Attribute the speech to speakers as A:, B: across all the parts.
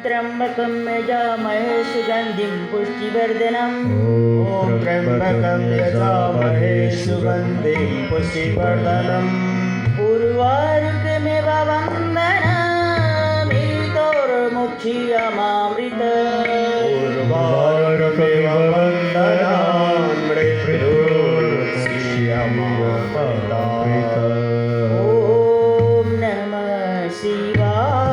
A: त्र्यंबकं यजामहे सुगंधिं पुष्टिवर्धनम्
B: ॐ त्र्यंबकं यजामहे सुगंधिं पुष्टिवर्धनम्
A: उर्वारुकमिव वन्दनामृतोर्मुक्षीयमामृत
B: उर्वारुकमिव वन्दनामृतोर्मुक्षीयमामृत।
A: ॐ नमः शिवाय।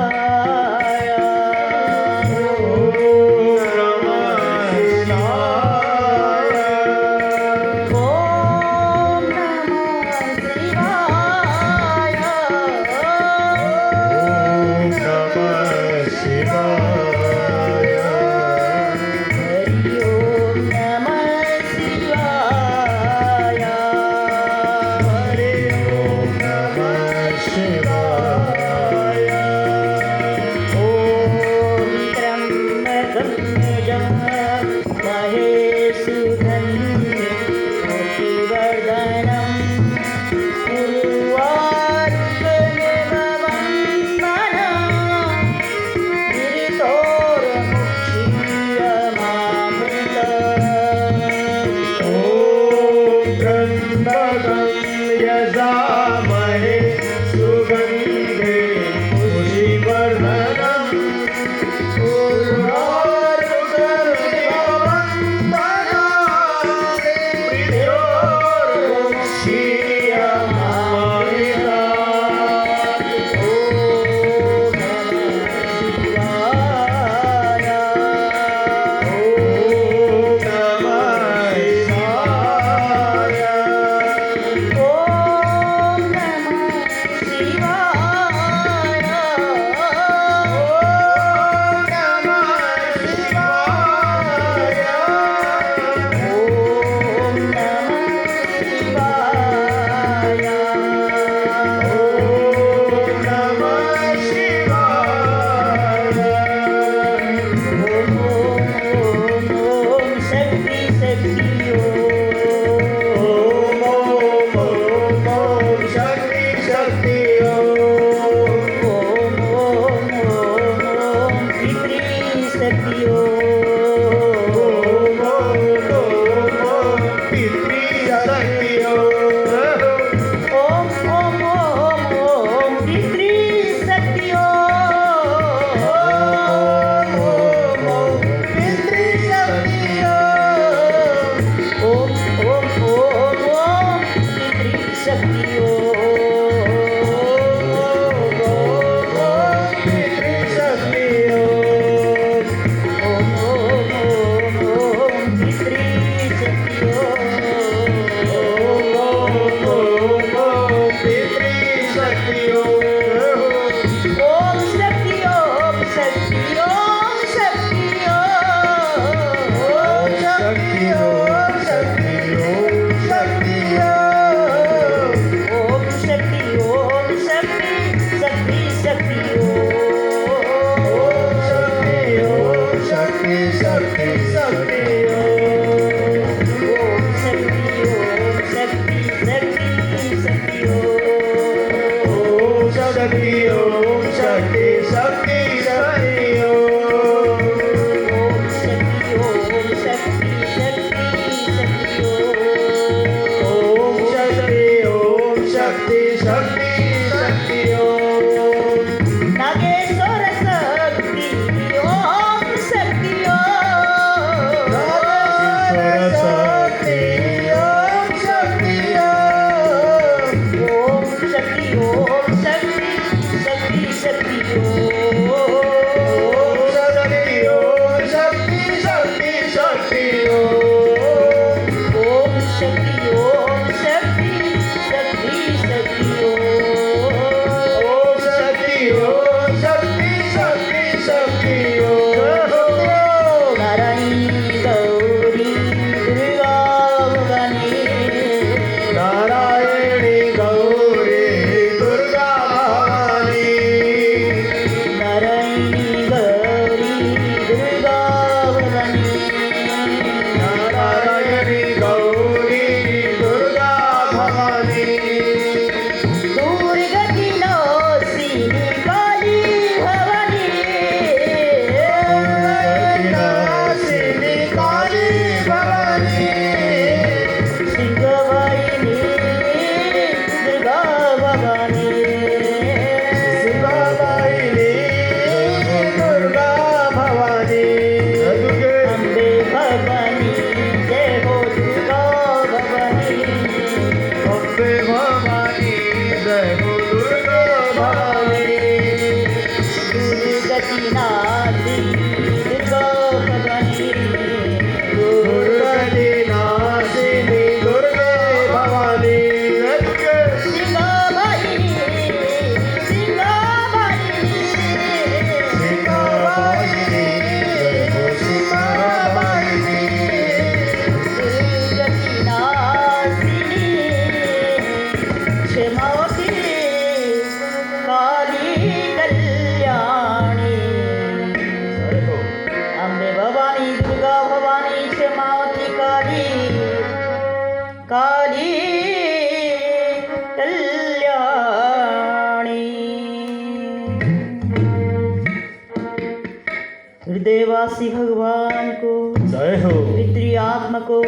A: हृदयवासी भगवानको
B: जय हो,
A: पितृ आत्माको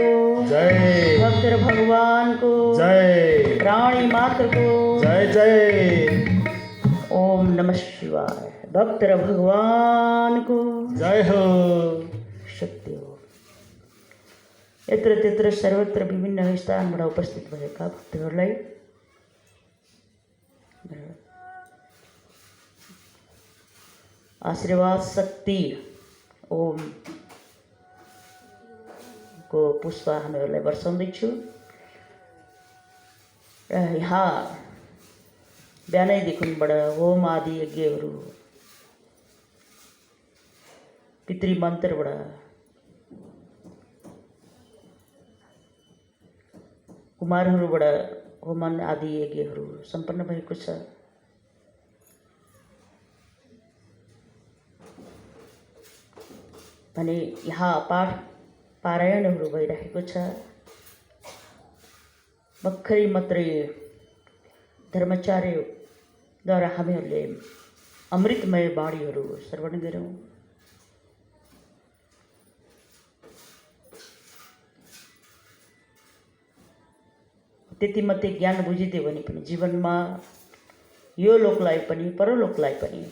B: जय,
A: भक्त र भगवानको
B: जय,
A: प्राणी मात्रको
B: जय जय,
A: ओम नमः शिवाय। भक्त र भगवानको
B: जय हो।
A: शक्ति हो। यत्र त्यत्र सर्वत्र विभिन्न स्थानबाट उपस्थित भएका भक्तहरूलाई आशीर्वाद शक्ति ओम को पुष्प हामीहरूलाई वर्षाउँदैछु र यहाँ बिहानैदेखिबाट होम आदि यज्ञहरू पितृ मन्त्रबाट कुमारहरूबाट होमन आदि यज्ञहरू सम्पन्न भएको छ। भने यहाँ पाठ पारायणहरू भइरहेको छ। भर्खरै मात्रै धर्माचार्यद्वारा हामीहरूले अमृतमय बाणीहरू श्रवण गऱ्यौँ। त्यति मात्रै ज्ञान बुझिदियो भने पनि जीवनमा यो लोकलाई पनि परलोकलाई पनि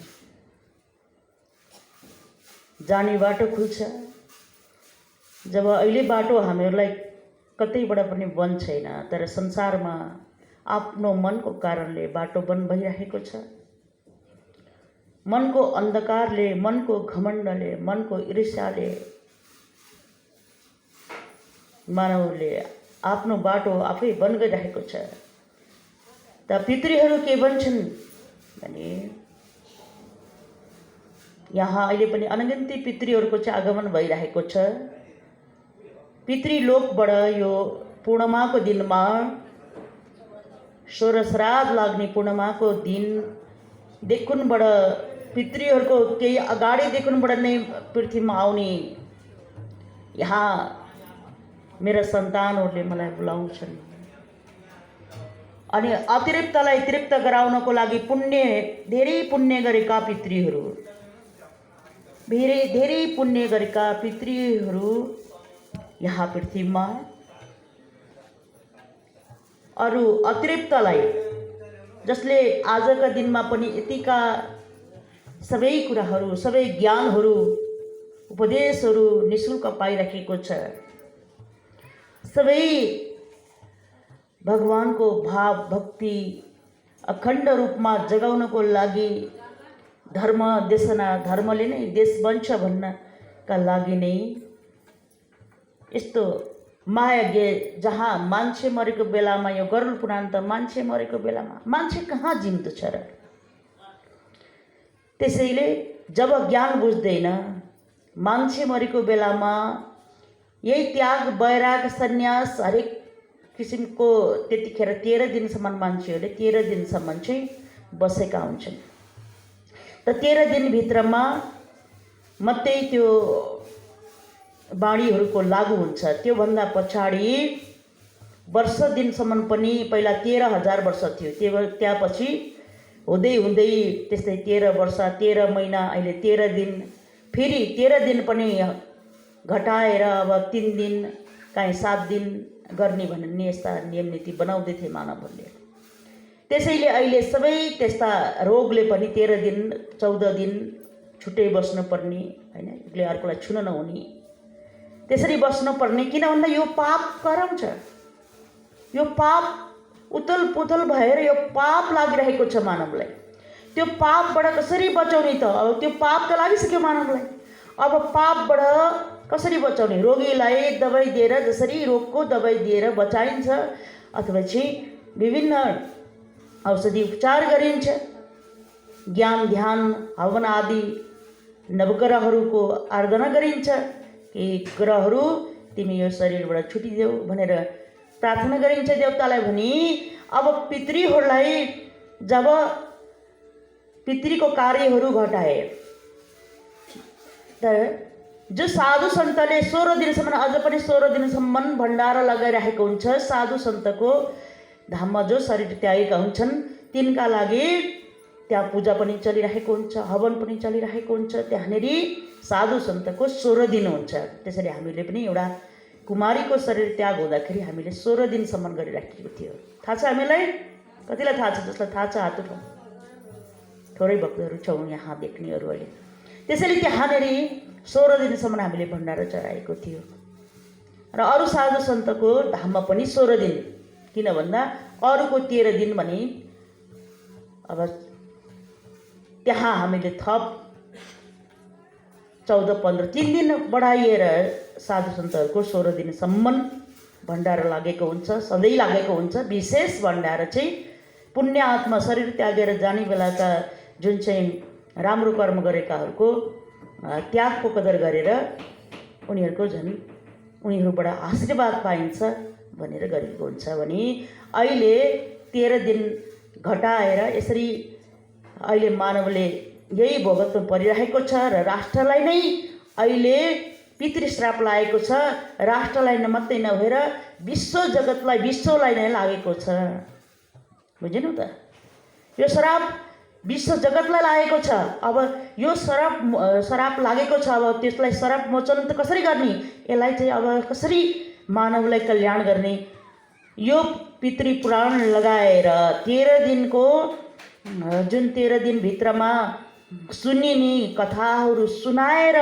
A: जाने बाटो खुल्छ। जब अहिले बाटो हामीहरूलाई कतैबाट पनि बन्द छैन, तर संसारमा आफ्नो मनको कारणले बाटो बन्द भइरहेको छ। मनको अन्धकारले, मनको घमण्डले, मनको ईर्ष्याले मानवले आफ्नो बाटो आफै बन्द गरिरहेको छ। त पितृहरू के भन्छन् भने यहाँ अहिले पनि अनगिन्ती पितृहरूको चाहिँ आगमन भइरहेको छ। पितृलोकबाट यो पूर्णिमाको दिनमा 16 श्राद्ध लाग्ने पूर्णिमाको दिन देखुनबाट पितृहरूको केही अगाडि देखुनबाट नै पृथ्वीमा आउने यहाँ मेरा सन्तानहरूले मलाई बोलाउँछन् अनि अतिरिक्तलाई तृप्त गराउनको लागि धेरै पुण्य गरेका पितृहरू, धेरै पुण्य गरेका पितृहरू यहाँ पृथ्वीमा अरू अतिरिक्तलाई, जसले आजका दिनमा पनि यतिका सबै कुराहरू, सबै ज्ञानहरू, उपदेशहरू निःशुल्क पाइरहेको छ। सबै भगवानको भाव भक्ति अखण्ड रूपमा जगाउनको लागि धर्म देशना, धर्मले नै देश बन्छ भन्नका लागि नै यस्तो महायज्ञ, जहाँ मान्छे मरेको बेलामा, यो गरुड पुराण त मान्छे मरेको बेलामा मान्छे कहाँ जिउँदो छ र। त्यसैले जब ज्ञान बुझ्दैन, मान्छे मरेको बेलामा यही त्याग वैराग सन्यास हरेक किसिमको त्यतिखेर 13 दिनसम्म मान्छेहरूले 13 दिनसम्म चाहिँ बसेका हुन्छन्। त 13 दिनभित्रमा मात्रै त्यो बाणीहरूको लागु हुन्छ। त्योभन्दा पछाडि वर्ष दिनसम्म पनि पहिला 13,000 वर्ष थियो, त्यसपछि हुँदै हुँदै त्यस्तै 13 वर्ष, 13 महिना, अहिले 13 दिन, फेरि 13 दिन पनि घटाएर अब 3 दिन काहीँ 7 दिन गर्ने भन्ने यस्ता नियम नीति बनाउँदै थिए मानवहरूले। त्यसैले अहिले सबै त्यस्ता रोगले पनि 13 दिन 14 दिन छुट्टै बस्नुपर्ने, होइन, एकले अर्कोलाई छुन नहुने, त्यसरी बस्नुपर्ने। किन भन्दा यो पाप कर्म छ। यो पाप उथल पुथल भएर यो पाप लागिरहेको छ मानवलाई। त्यो पापबाट कसरी बचाउने त? अब त्यो पाप त लागिसक्यो मानवलाई। अब पापबाट कसरी बचाउने? रोगीलाई दबाई दिएर, जसरी रोगको दबाई दिएर बचाइन्छ अथवा चाहिँ विभिन्न औषधि उपचार गरिन्छ, ज्ञान ध्यान हवन आदि नवग्रहहरूको आराधना गरिन्छ कि ग्रहहरू तिमी यो शरीरबाट छुटिदेऊ भनेर प्रार्थना गरिन्छ देवतालाई। भने अब पितृहरूलाई जब पितृको कार्यहरू घटाए, तर जो साधु सन्तले 16 दिनसम्म, अझ पनि 16 दिनसम्म भण्डारा लगाइरहेको हुन्छ, साधु सन्तको धाममा जो शरीर त्यागेका हुन्छन् तिनका लागि त्यहाँ पूजा पनि चलिरहेको हुन्छ, हवन पनि चलिरहेको हुन्छ। त्यहाँनिर साधु सन्तको 16 दिन हुन्छ। त्यसरी हामीले पनि एउटा कुमारीको शरीर त्याग हुँदाखेरि हामीले 16 दिनसम्म गरिराखेको थियो। थाहा छ हामीलाई? कतिलाई थाहा छ? जसलाई थाहा छ हात उठाउँ। थोरै भक्तहरू छौँ यहाँ देख्नेहरू अहिले। त्यसैले त्यहाँनिर 16 दिनसम्म हामीले भण्डारा चढाएको थियो। र अरू साधु सन्तको धाममा पनि 16 दिन, किन भन्दा अरूको 13 दिन भने अब त्यहाँ हामीले थप 14-15 3 दिन बढाइएर साधु सन्तहरूको 16 दिनसम्म भण्डारा लागेको हुन्छ, सधैँ लागेको हुन्छ। विशेष भण्डारा चाहिँ पुण्य आत्मा शरीर त्यागेर जाने बेलाका जुन चाहिँ राम्रो कर्म गरेकाहरूको त्यागको कदर गरेर उनीहरूको उनीहरूबाट आशीर्वाद पाइन्छ भनेर गरिएको हुन्छ। भने अहिले 13 दिन घटाएर यसरी अहिले मानवले यही भोगत्व परिरहेको छ र राष्ट्रलाई नै अहिले पितृश्राप लागेको छ। राष्ट्रलाई मात्रै नभएर विश्व जगतलाई, विश्वलाई नै लागेको छ। बुझ्नु त? यो श्राप विश्व जगतलाई लागेको छ। अब यो श्राप लागेको छ। अब त्यसलाई श्राप मोचन त कसरी गर्ने? यसलाई चाहिँ अब कसरी मानवलाई कल्याण गर्ने? यो पितृपुराण लगाएर 13 दिनको जुन 13 दिनभित्रमा सुनिने कथाहरू सुनाएर,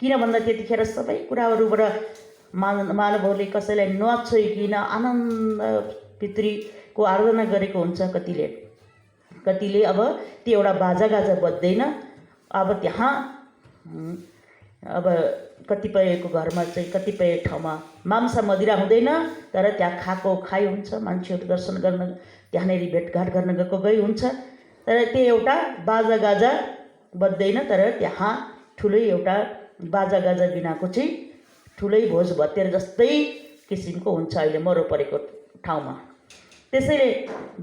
A: किन भन्दा त्यतिखेर सबै कुराहरूबाट मानवहरूले कसैलाई नछोइकन आनन्द पितृको आराधना गरेको हुन्छ। कतिले अब त्यो एउटा बाजागाजा बज्दैन। अब त्यहाँ अब कतिपयको घरमा चाहिँ कतिपय ठाउँमा मांस मदिरा हुँदैन, तर त्यहाँ खाएको खाइ हुन्छ। मान्छेहरू दर्शन गर्न त्यहाँनिर भेटघाट गर्न गई हुन्छ। तर त्यो एउटा बाजागाजा बज्दैन, तर त्यहाँ ठुलै एउटा बाजागाजा बिनाको चाहिँ ठुलै भोज भतेर जस्तै किसिमको हुन्छ अहिले मरो परेको ठाउँमा। त्यसैले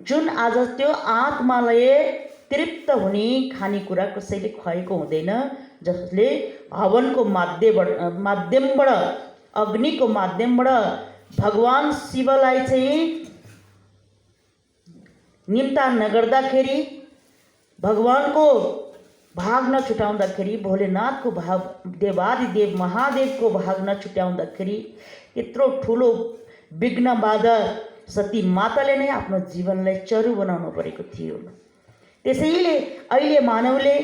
A: जुन आज त्यो आत्मालाई तृप्त हुने खानेकुरा कसैले खुवाएको हुँदैन, जसले हवनको माध्यमबाट अग्निको माध्यमबाट भगवान शिवलाई चाहिँ निम्ता नगर्दाखेरि, भगवानको भाग नछुटाउँदाखेरि, भोलेनाथको भाग, देवादिदेव महादेवको भाग नछुट्याउँदाखेरि यत्रो ठुलो विघ्न बाधा सती माताले नै आफ्नो जीवनलाई चरु बनाउनु परेको थियो। त्यसैले अहिले मानवले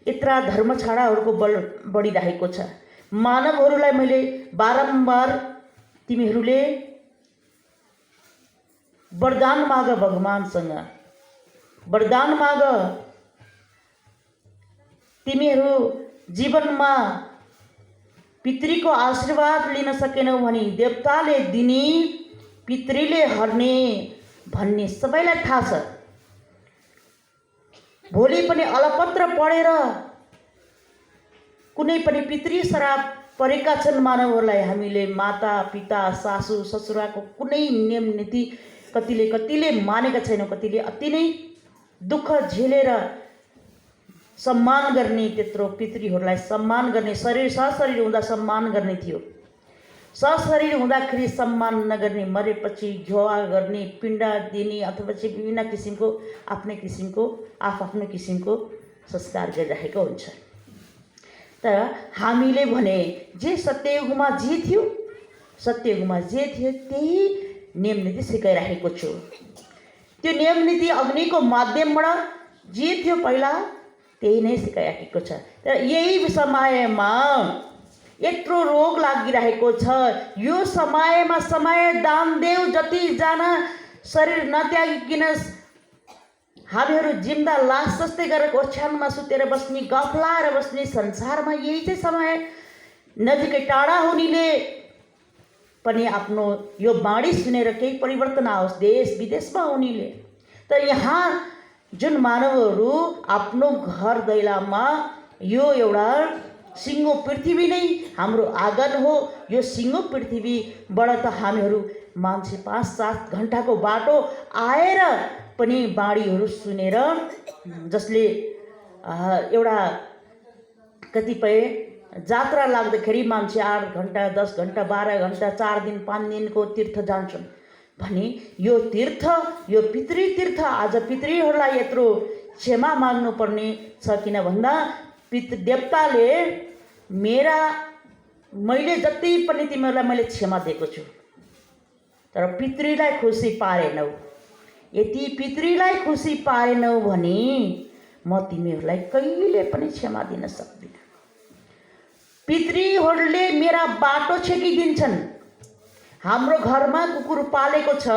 A: यत्रा धर्म छाडाहरूको बल बढिरहेको छ। मानवहरूलाई मैले बारम्बार तिमीहरूले वरदान माग, भगवानसँग वरदान माग। तिमीहरू जीवनमा पितृको आशीर्वाद लिन सकेनौ भने देवताले दिने, पितृले हर्ने भन्ने सबैलाई थाहा छ। भोलि पनि अलपत्र पढेर कुनै पनि पितृ श्राप परेका छन् मानवहरूलाई हामीले माता पिता सासू ससुराको कुनै नियम नीति कतिले मानेका छैनौँ। कतिले अति नै दुःख झेलेर सम्मान गर्ने, त्यत्रो पितृहरूलाई सम्मान गर्ने, सशरीर हुँदा सम्मान गर्ने थियो। सशरीर हुँदाखेरि सम्मान नगर्ने, मरेपछि घ्योवा गर्ने, पिण्ड दिने अथवा चाहिँ विभिन्न किसिमको आफ्नै किसिमको संस्कार गरिरहेको हुन्छ। तर हामीले भने जे सत्ययुगमा जे थियो त्यही नियम नीति सिकाइरहेको छु। त्यो नियम नीति अग्निको माध्यमबाट जे थियो पहिला त्यही नै सिकाइरहेको छ। तर यही समयमा यत्रो रोग लागिरहेको छ। यो समयमा समय दान देऊ, जतिजना शरीर नत्यागिकन हामीहरू जिम्दा लास जस्तै गरेर ओछ्यानमा सुतेर बस्ने, गफलाएर बस्ने संसारमा यही चाहिँ समय नजिकै टाढा हुनेले पनि आफ्नो यो बाणी सुनेर केही परिवर्तन आओस् देश विदेशमा हुनेले। तर यहाँ जुन मानवहरू आफ्नो घर दैलामा यो एउटा सिङ्गो पृथ्वी नै हाम्रो आँगन हो। यो सिङ्गो पृथ्वीबाट त हामीहरू मान्छे 5-7 घन्टाको बाटो आएर पनि बाणीहरू सुनेर, जसले एउटा कतिपय जात्रा लाग्दाखेरि मान्छे 8 घन्टा 10 घन्टा 12 घन्टा 4 दिन 5 दिनको तीर्थ जान्छन् भने यो तीर्थ, यो पितृ तीर्थ आज पितृहरूलाई यत्रो क्षमा माग्नुपर्ने छ। किन भन्दा पितृदेवताले मैले जति पनि तिमीहरूलाई मैले क्षमा दिएको छु, तर पितृलाई खुसी पारेनौ। यदि पितृलाई खुसी पारेनौ भने म तिमीहरूलाई कहिले पनि क्षमा दिन सक्दिनँ। पितृहरूले मेरा बाटो छेकिदिन्छन्। हाम्रो घरमा कुकुर पालेको छ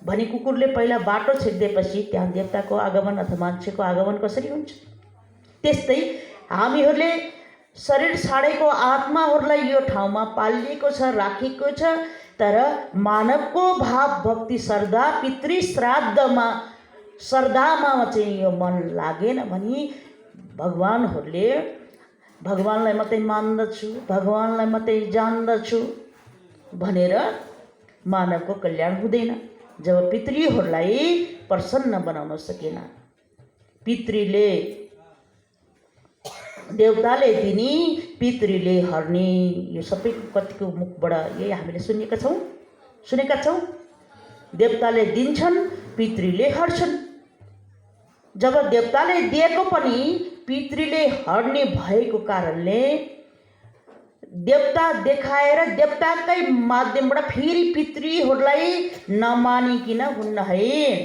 A: भने कुकुरले पहिला बाटो छेकिदिएपछि त्यहाँ देवताको आगमन अथवा मान्छेको आगमन कसरी हुन्छ? त्यस्तै हामीहरूले शरीर छाडेको आत्माहरूलाई यो ठाउँमा पालिएको छ, राखेको छ, तर मानवको भाव भक्ति श्रद्धा पितृ श्राद्धमा चाहिँ यो मन लागेन भने भगवानहरूले भगवानलाई मात्रै मान्दछु, भगवानलाई मात्रै जान्दछु भनेर मानवको कल्याण हुँदैन। जब पितृहरूलाई प्रसन्न बनाउन सकेन, पितृले देवताले दिने पितृले हर्ने, यो सबै कतिको मुखबाट यही हामीले सुनेका छौँ। देवताले दिन्छन्, पितृले हर्छन्। जब देवताले दिएको पनि पितृले हर्ने भएको कारणले देवता देखाएर देवताकै माध्यमबाट फेरि पितृहरूलाई नमानिकन हुन्न है।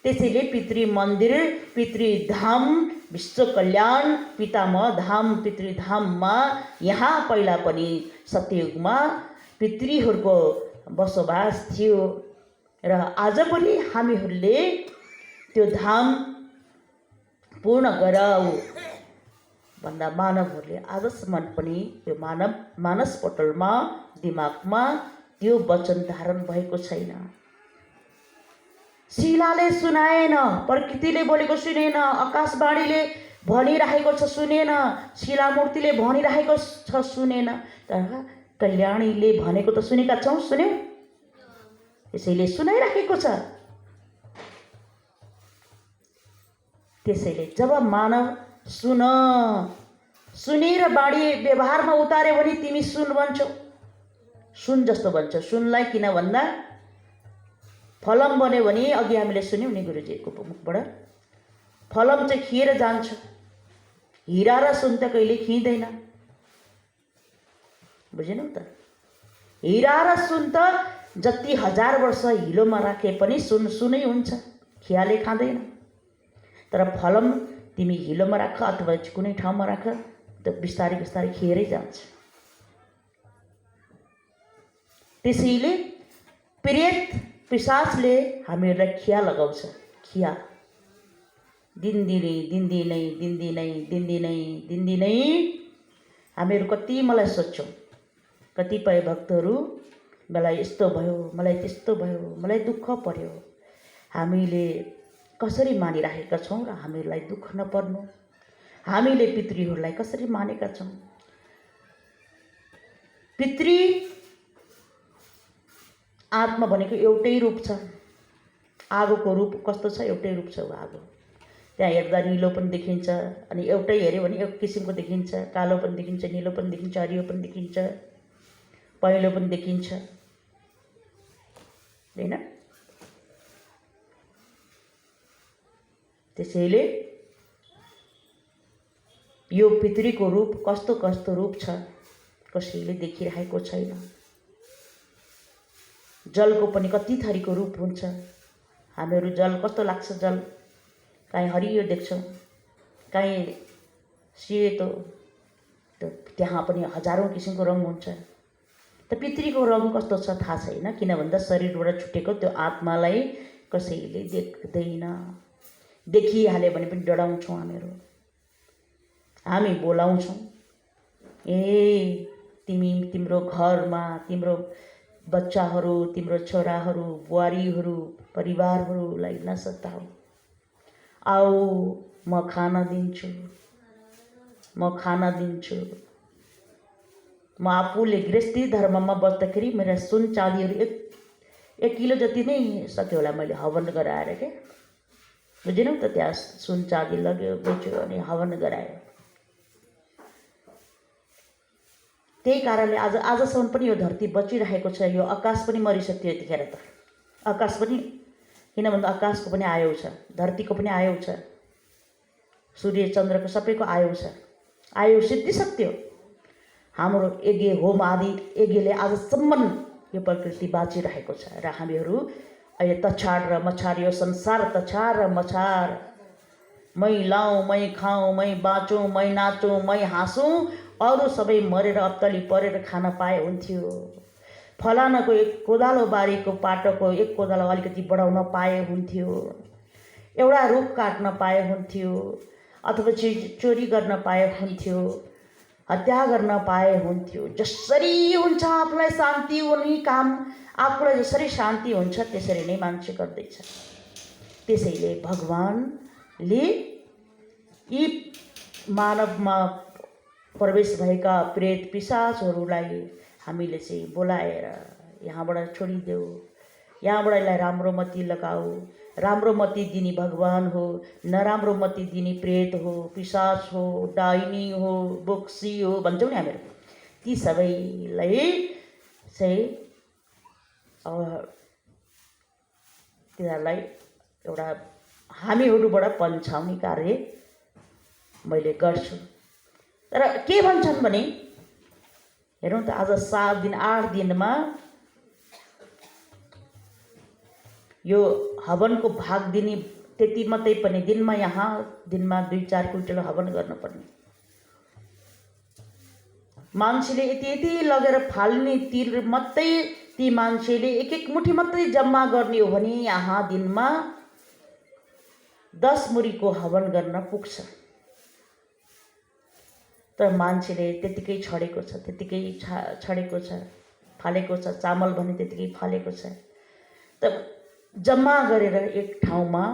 A: त्यसैले पितृ मन्दिर, पितृधाम, विश्व कल्याण पितामह धाम, पितृधाममा यहाँ पहिला पनि सत्ययुगमा पितृहरूको बसोबास थियो र आज पनि हामीहरूले त्यो धाम पूर्ण गरौँ भन्दा मानवहरूले आजसम्म पनि त्यो मानस पटलमा दिमागमा त्यो वचन धारण भएको छैन। शिलाले सुनाएन, प्रकृतिले बोलेको सुनेन, आकाशवाणीले भनिरहेको छ सुनेन, शिलामूर्तिले भनिरहेको छ सुनेन, तर कल्याणीले भनेको त सुनेका छौँ, सुन्यौँ। त्यसैले सुनाइराखेको छ। त्यसैले जब मानव सुनेर बाणी व्यवहारमा उतार्यो भने तिमी सुन भन्छौ, सुन जस्तो भन्छौ। सुनलाई किन भन्दा फलम बन्यो भने अघि हामीले सुन्यौँ नि गुरुजीको मुखबाट, फलम चाहिँ खिएर जान्छ। हिरा र सुन त कहिले खिँदैन, बुझेनौ त? हिरा र सुन त जति 1000 वर्ष हिलोमा राखे पनि सुन सुनै हुन्छ, खियाले खाँदैन। तर फलम तिमी हिलोमा राख अथवा कुनै ठाउँमा राख, त बिस्तारै बिस्तारै खिएरै जान्छ। त्यसैले प्रेत पिशाचले हामीहरूलाई खिया लगाउँछ। खिया दिनदिनै हामीहरू कति मलाई सोध्छौँ, कतिपय भक्तहरू मलाई यस्तो भयो, मलाई त्यस्तो भयो, मलाई दुःख पर्यो। हामीले कसरी मानिराखेका छौँ र हामीहरूलाई दुःख नपर्नु, हामीले पितृहरूलाई कसरी मानेका छौँ? पितृ आत्मा भनेको एउटै रूप छ। आगोको रूप कस्तो छ? एउटै रूप छ आगो। त्यहाँ हेर्दा निलो पनि देखिन्छ, अनि एउटै हेऱ्यो भने एक किसिमको देखिन्छ, कालो पनि देखिन्छ, निलो पनि देखिन्छ, हरियो पनि देखिन्छ, पहेँलो पनि देखिन्छ, हैन? त्यसैले यो पितृको रूप कस्तो कस्तो रूप छ कसैले देखिरहेको छैन। जलको पनि कति थरीको रूप हुन्छ। हामीहरू जल कस्तो लाग्छ? जल काहीँ हरियो देख्छौँ, काहीँ सेतो, त्यहाँ पनि हजारौँ किसिमको रङ हुन्छ। त पितृको रङ कस्तो छ थाहा छैन, किन भन्दा शरीरबाट छुटेको त्यो आत्मालाई कसैले देख्दैन। देखिहाल्यो भने पनि डराउँछौँ हामीहरू, हामी बोलाउँछौँ, ए तिम्रो घरमा तिम्रो बच्चाहरू, तिम्रो छोराहरू, बुहारीहरू, परिवारहरूलाई नसताऊ, आऊ म खाना दिन्छु, म आफूले गृहस्थी धर्ममा बस्दाखेरि मेरा सुन चाँदीहरू एक किलो जति नै सक्यो होला मैले हवन गराएर के, बुझेनौ त? त्यहाँ सुन चाँदी लग्यो, बेच्यो अनि हवन गरायो। त्यही कारणले आजसम्म पनि यो धरती बचिरहेको छ। यो आकाश पनि मरिसक्यो यतिखेर त, आकाश पनि किन भन्दा आकाशको पनि आयु छ, धरतीको पनि आयु छ, सूर्य चन्द्रको सबैको आयु छ। आयु सिद्धिसक्यो। हाम्रो यज्ञ होम आदि यज्ञले आजसम्म यो प्रकृति बाँचिरहेको छ र हामीहरू अहिले तछाड र मछाड, यो संसार तछाड र मछाड, मै लाउँ मै खाऊँ मै बाँचौँ मै नाचौँ मै हाँसौँ, अरू सबै मरेर अत्तली परेर खान पाए हुन्थ्यो। फलानाको एक कोदालो बारीको पाटोको एक कोदालो अलिकति बढाउन पाए हुन्थ्यो, एउटा रुख काट्न पाए हुन्थ्यो, अथवा चोरी गर्न पाए हुन्थ्यो, हत्या गर्न पाए हुन्थ्यो। जसरी हुन्छ आफूलाई शान्ति हुने काम, आफूलाई जसरी शान्ति हुन्छ त्यसरी नै मान्छे गर्दैछ। त्यसैले भगवानले यी मानवमा प्रवेश भएका प्रेत पिशाचहरूलाई हामीले चाहिँ बोलाएर यहाँबाट छोडिदेऊ, यहाँबाट यसलाई राम्रो मती लगाऊ। राम्रो मती दिने भगवान हो, नराम्रो मती दिने प्रेत हो, पिशाच हो, डाइनी हो, बोक्सी हो भन्छौँ नि हामीहरू। ती सबैलाई चाहिँ तिनीहरूलाई एउटा हामीहरूबाट पन्छाउने कार्य मैले गर्छु। तर के भन्छन् भने हेरौँ त, आज 7 दिन 8 दिनमा यो हवनको भाग दिने त्यति मात्रै पनि दिनमा 2-4 कुइन्टल हवन गर्नुपर्ने। मान्छेले यति लगेर फाल्ने तिल मात्रै ती मान्छेले एक मुठी मात्रै जम्मा गर्ने हो भने यहाँ दिनमा 10 मुरीको हवन गर्न पुग्छ। तर मान्छेले त्यतिकै छडेको छ, त्यतिकै छडेको छ, फालेको छ। चामल भने त्यतिकै फालेको छ। त जम्मा गरेर एक ठाउँमा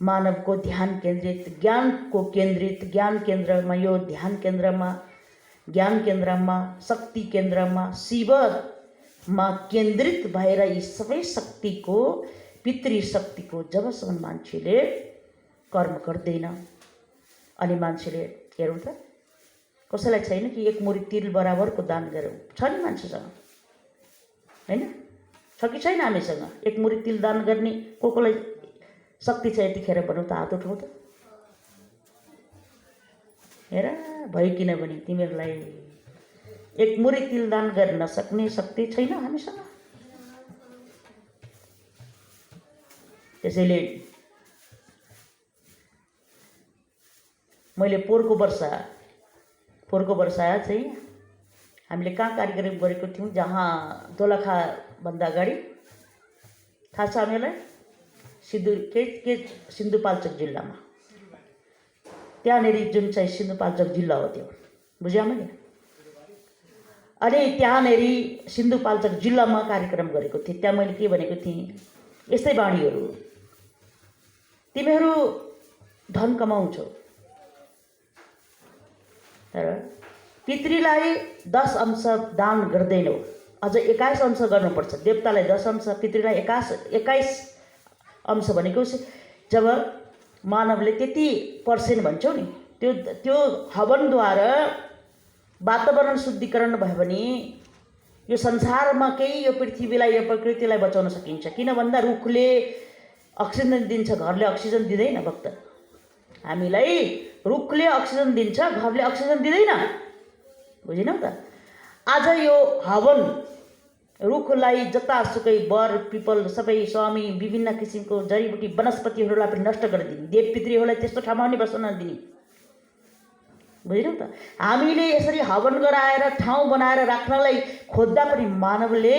A: मानवको ध्यान केन्द्रित, ज्ञानको केन्द्रित, ज्ञान केन्द्रमा, यो ध्यान केन्द्रमा, ज्ञान केन्द्रमा, शक्ति केन्द्रमा, शिवमा केन्द्रित भएर यी सबै शक्तिको, पितृ शक्तिको जबसम्म मान्छेले कर्म गर्दैन, अनि मान्छेले हेरौँ त, कसैलाई छैन कि 1 मुरी तिल बराबरको दान गरौँ? छ नि मान्छेसँग, होइन? छ कि छैन हामीसँग 1 मुरी तिल दान गर्ने? कोलाई शक्ति छ यतिखेर भनौँ त, हात उठाउँ त। हेर भयो, किनभने तिमीहरूलाई 1 मुरी तिल दान गर्न सक्ने शक्ति छैन हामीसँग। त्यसैले मैले पोहोरको वर्ष चाहिँ हामीले कहाँ कार्यक्रम गरेको थियौँ, जहाँ दोलखाभन्दा अगाडि, थाहा छ हामीलाई? सिन्धुपाल्चोक जिल्लामा, त्यहाँनिर जुन चाहिँ सिन्धुपाल्चोक जिल्ला हो त्यो बुझ्यौ मैले। अनि त्यहाँनिर सिन्धुपाल्चोक जिल्लामा कार्यक्रम गरेको थिएँ। त्यहाँ मैले के भनेको थिएँ, यस्तै बाणीहरू, तिमीहरू धन कमाउँछौ तर पितृलाई 10 अंश दान गर्दैनौ, अझ 21 अंश गर्नुपर्छ। देवतालाई 10 अंश, पितृलाई 21 अंश भनेको जब मानवले त्यति % भन्छौँ नि, त्यो हवनद्वारा वातावरण शुद्धिकरण भयो भने यो संसारमा केही, यो पृथ्वीलाई, यो प्रकृतिलाई बचाउन सकिन्छ। किन भन्दा रुखले अक्सिजन दिन्छ, घरले अक्सिजन दिँदैन। भक्त हामीलाई रुखले अक्सिजन दिन्छ, घरले अक्सिजन दिँदैन। बुझिनौ त? आज यो हवन रुखलाई जतासुकै बर पिपल सबै स्वामी विभिन्न किसिमको जडीबुटी वनस्पतिहरूलाई पनि नष्ट गरिदिने, देव पितृहरूलाई त्यस्तो ठाउँमा पनि बस्न नदिने। बुझिनौ त? हामीले यसरी हवन गराएर ठाउँ बनाएर राख्नलाई खोज्दा पनि मानवले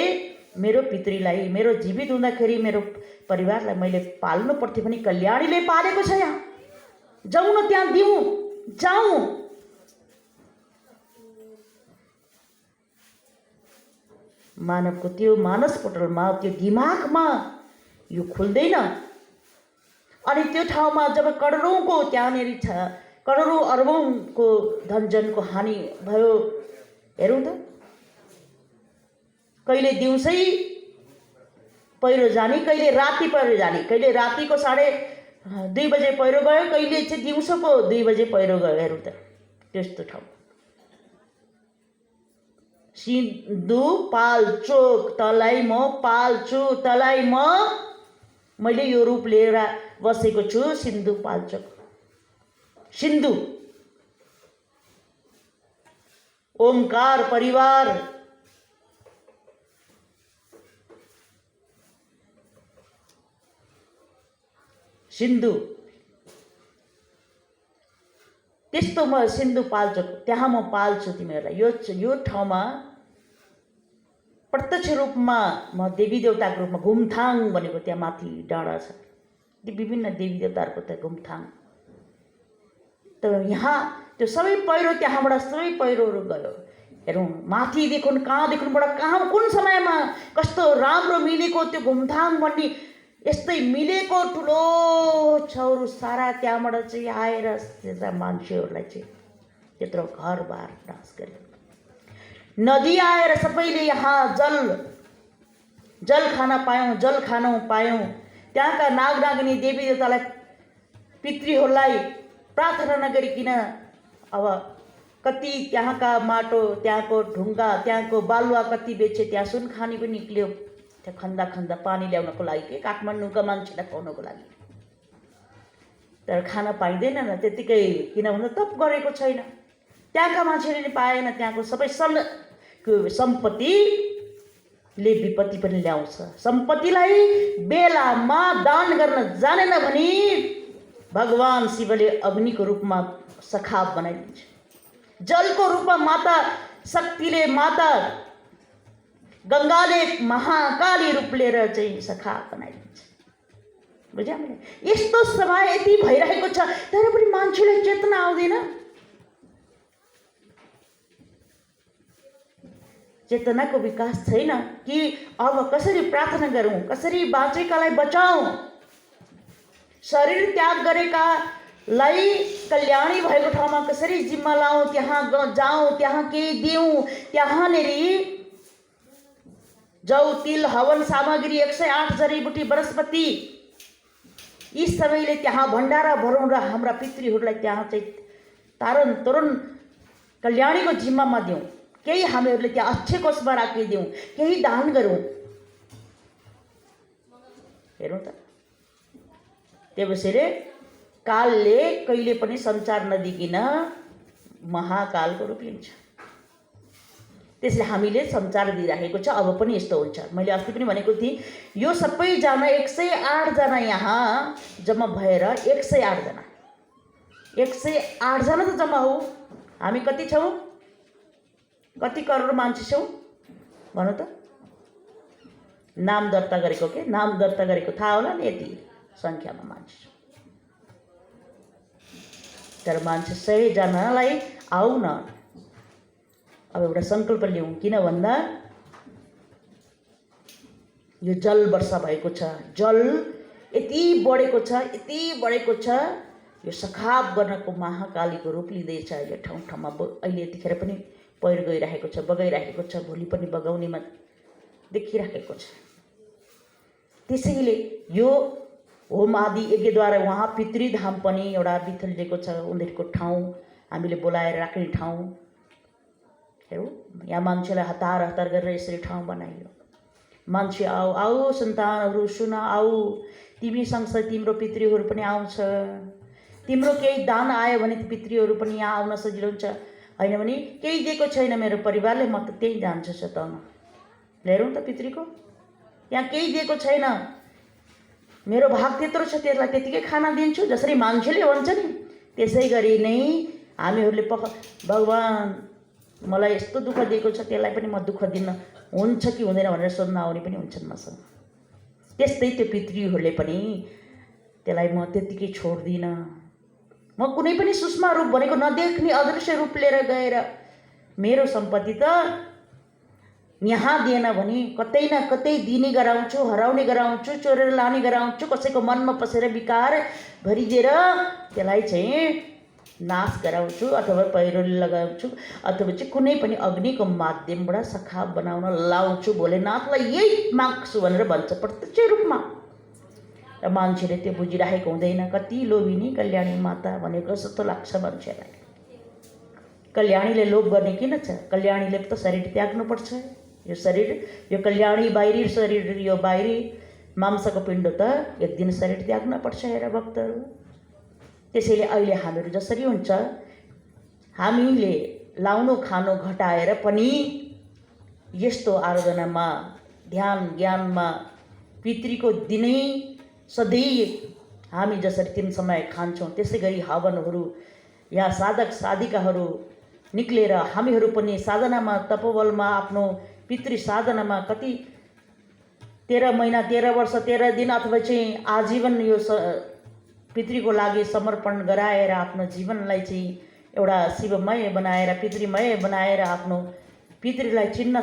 A: मेरो पितृलाई, मेरो जीवित हुँदाखेरि मेरो परिवारलाई मैले पाल्नु पर्थ्यो भने कल्याणीले पालेको छ। यहाँ जाउँ न, त्यहाँ दिउँ, जाउँ। मानवको त्यो मानसपटलमा, त्यो दिमागमा यो खुल्दैन। अनि त्यो ठाउँमा जब करोडौँको त्यहाँनिर करोडौँ अर्बौँको धनजनको हानि भयो। हेरौँ त, कहिले दिउँसै पहिरो जाने, कहिले राति पहिरो जाने, कहिले रातिको 2:30 बजे पहिरो गयो, कहिले चाहिँ दिउँसोको 2 बजे पहिरो गयो। हेरौँ त, त्यस्तो ठाउँ। सिन्धुपाल्चोक, तँलाई म पाल्छु, तँलाई म मैले यो रूप लिएर बसेको छु सिन्धुपाल्चोक। सिन्धु ओमकार परिवार सिन्धु, त्यस्तो म सिन्धुपाल्चोक, त्यहाँ म पाल्छु तिमीहरूलाई। यो ठाउँमा प्रत्यक्ष रूपमा म देवी देवताको रूपमा घुमथाङ भनेको त्यहाँ माथि डाँडा छ, ती विभिन्न देवी देवताहरूको त्यहाँ घुमथाङ। तर यहाँ त्यो सबै पहिरो, त्यहाँबाट सबै पहिरोहरू गयो। हेरौँ माथिदेखि कहाँदेखिबाट कहाँ कुन समयमा कस्तो राम्रो मिलेको त्यो घुमथाङ भन्ने, यस्तै मिलेको ठुलो छौहरू सारा त्यहाँबाट चाहिँ आएर त्यता मान्छेहरूलाई चाहिँ त्यत्रो घरबार नाश गर्यो। नदी आएर सबैले यहाँ जल खान पायौँ, जल खान पायौँ। त्यहाँका नागनागिनी देवी देवतालाई, पितृहरूलाई प्रार्थना नगरिकन अब कति त्यहाँका माटो, त्यहाँको ढुङ्गा, त्यहाँको बालुवा कति बेचे, त्यहाँ सुन खानी पनि निक्ल्यो। त्यहाँ खन्दा खन्दा पानी ल्याउनको लागि के काठमाडौँका मान्छेलाई खुवाउनको लागि। तर खान पाइँदैन न त्यतिकै, किनभने तप गरेको छैन। त्यहाँका मान्छेले नि पाएन। त्यहाँको सबै सम्पत्तिले विपत्ति पनि ल्याउँछ। सम्पत्तिलाई बेलामा दान गर्न जानेन भने भगवान शिवले अग्निको रूपमा सखाप बनाइदिन्छ। जलको रूपमा माता शक्तिले, माता गङ्गाले महाकाली रूप लिएर चाहिँ सखाप बनाइदिन्छ। बुझ्यौ मैले? यस्तो समय यति भइरहेको छ, तर पनि मान्छेलाई चेतना आउँदैन। चेतनाको विकास छैन कि अब कसरी प्रार्थना गरौँ, कसरी बाँचेकालाई बचाउँ। शरीर त्याग गरेकालाई कल्याणी भएको ठाउँमा कसरी जिम्मा लाउँ, त्यहाँ जाउँ, त्यहाँ केही दिउँ। त्यहाँनिर जौ, तिल, हवन सामग्री, 108 जडीबुटी, वनस्पति, यी सबैले त्यहाँ भण्डारा भरौँ र हाम्रा पितृहरूलाई त्यहाँ चाहिँ तारन तोरन कल्याणीको जिम्मामा दिउँ। केही हामीहरूले त्यहाँ अक्षय कोषमा राखिदिउँ, केही दान गरौँ। हेरौँ त, त्यसैले कालले कहिले पनि सञ्चार नदिकिन महाकालको रूप लिन्छ। त्यसले हामीले सञ्चार दिइराखेको छ। अब पनि यस्तो हुन्छ। मैले अस्ति पनि भनेको थिएँ, यो सबैजना 108 जना यहाँ जम्मा भएर 108 जना 108 जना त जम्मा हो। हामी कति छौँ? कति करोड मान्छे छौँ भन त? नाम दर्ता गरेको के, नाम दर्ता गरेको थाहा होला नि, यति सङ्ख्यामा मान्छे छौँ। तर मान्छे 100 जनालाई आऊ न, अब एउटा सङ्कल्प लिउँ। किन भन्दा यो जल वर्षा भएको छ, जल यति बढेको छ, यति बढेको छ। यो सखाप गर्नको महाकालीको रूप लिँदैछ। यो ठाउँ ठाउँमा अहिले यतिखेर पनि पहिरो गइरहेको छ, बगाइरहेको छ, भोलि पनि बगाउनेमा देखिरहेको छ। त्यसैले यो होम आदि यज्ञद्वारा उहाँ पितृधाम पनि एउटा बिथलिएको छ। उनीहरूको ठाउँ हामीले बोलाएर राख्ने ठाउँ। हेरौँ, यहाँ मान्छेलाई हतार हतार गरेर यसरी ठाउँ बनाइयो। मान्छे आऊ, आऊ सन्तानहरू सुन, आऊ, तिमी सँगसँगै तिम्रो पितृहरू पनि आउँछ। तिम्रो केही दान आयो भने पितृहरू पनि यहाँ आउन सजिलो हुन्छ। होइन भने केही दिएको छैन मेरो परिवारले, म त त्यहीँ जान्छु सताउन। हेरौँ त, पितृको यहाँ केही दिएको छैन, मेरो भाग त्यत्रो छ, त्यसलाई त्यतिकै खाना दिन्छु। जसरी मान्छेले भन्छ नि, त्यसै गरी नै हामीहरूले भगवान् मलाई यस्तो दुःख दिएको छ, त्यसलाई पनि म दुःख दिन हुन्छ कि हुँदैन भनेर सोध्न आउने पनि हुन्छन् मसँग। त्यस्तै त्यो पितृहरूले पनि त्यसलाई म त्यत्तिकै छोड्दिनँ। म कुनै पनि सूक्ष्म रूप भनेको नदेख्ने अदृश्य रूप लिएर गएर मेरो सम्पत्ति त यहाँ दिएन भने कतै न कतै दिने गराउँछु, हराउने गराउँछु, चोरेर लाने गराउँछु, कसैको मनमा पसेर विकार भरिदिएर त्यसलाई चाहिँ नाश गराउँछु, अथवा पहिरोले लगाउँछु, अथवा चाहिँ कुनै पनि अग्निको माध्यमबाट सखाप बनाउन लाउँछु। भोलेनाथलाई यही माग्छु भनेर भन्छ प्रत्यक्ष रूपमा। र मान्छेले त्यो बुझिरहेको हुँदैन। कति लोभिनी कल्याणी माता भनेको जस्तो लाग्छ मान्छेलाई। कल्याणीले लोभ गर्ने किन छ? कल्याणीले त शरीर त्याग्नुपर्छ। यो शरीर, यो कल्याणी बाहिरी शरीर, यो बाहिरी मांसको पिण्ड त एक दिन शरीर त्याग्न पर्छ हेर भक्तहरू। त्यसैले अहिले हामीहरू जसरी हुन्छ हामीले लाउनु खानु घटाएर पनि यस्तो आराधनामा ध्यान ज्ञानमा पितृको दिनै सधैँ हामी जसरी 3 समय खान्छौँ त्यसै गरी हवनहरू या साधक साधिकाहरू निक्लेर हामीहरू पनि साधनामा तपोबलमा आफ्नो पितृ साधनामा कति 13 महिना 13 वर्ष 13 दिन अथवा चाहिँ आजीवन यो पितृको लागि समर्पण गराएर आफ्नो जीवनलाई चाहिँ एउटा शिवमय बनाएर पितृमय बनाएर आफ्नो पितृलाई चिन्न